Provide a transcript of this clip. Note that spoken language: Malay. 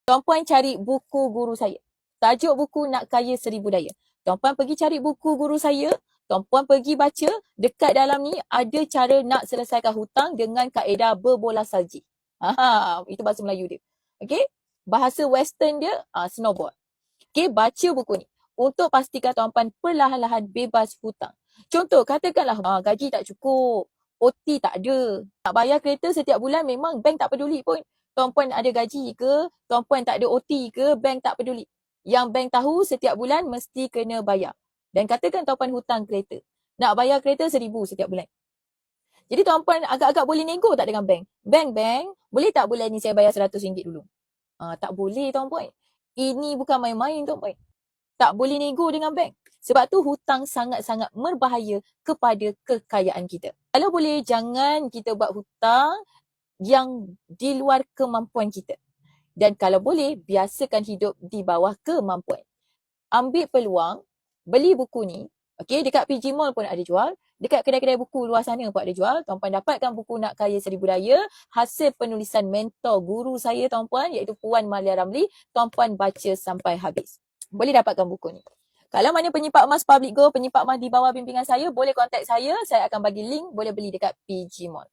Tuan-puan cari buku guru saya. Tajuk buku Nak Kaya Seribu Daya. Tuan-puan pergi cari buku guru saya, tuan-puan pergi baca, dekat dalam ni ada cara nak selesaikan hutang dengan kaedah berbola salji. Itu bahasa Melayu dia. Okay? Bahasa Western dia, snowboard. Okay, baca buku ni. Untuk pastikan tuan-puan perlahan-lahan bebas hutang. Contoh, katakanlah gaji tak cukup, OT tak ada. Nak bayar kereta setiap bulan memang bank tak peduli pun. Tuan-puan ada gaji ke, tuan-puan tak ada OT ke, bank tak peduli. Yang bank tahu setiap bulan mesti kena bayar. Dan katakan tuan-puan hutang kereta. Nak bayar kereta 1,000 setiap bulan. Jadi tuan-puan agak-agak boleh nego tak dengan bank? Bank, boleh tak bulan ni saya bayar RM100 dulu? Tak boleh tuan-puan. Ini bukan main-main tuan-puan. Tak boleh nego dengan bank. Sebab tu hutang sangat-sangat berbahaya kepada kekayaan kita. Kalau boleh, jangan kita buat hutang yang di luar kemampuan kita. Dan kalau boleh, biasakan hidup di bawah kemampuan. Ambil peluang, beli buku ni. Okay, dekat PG Mall pun ada jual. Dekat kedai-kedai buku luar sana pun ada jual. Tuan-puan dapatkan buku Nak Kaya Seribu Daya. Hasil penulisan mentor guru saya tuan-puan, iaitu Puan Malia Ramli. Tuan-puan baca sampai habis. Boleh dapatkan buku ni. Kalau mana penyimpan emas Public Go, penyimpan emas di bawah bimbingan saya, boleh kontak saya. Saya akan bagi link, boleh beli dekat PG Mall.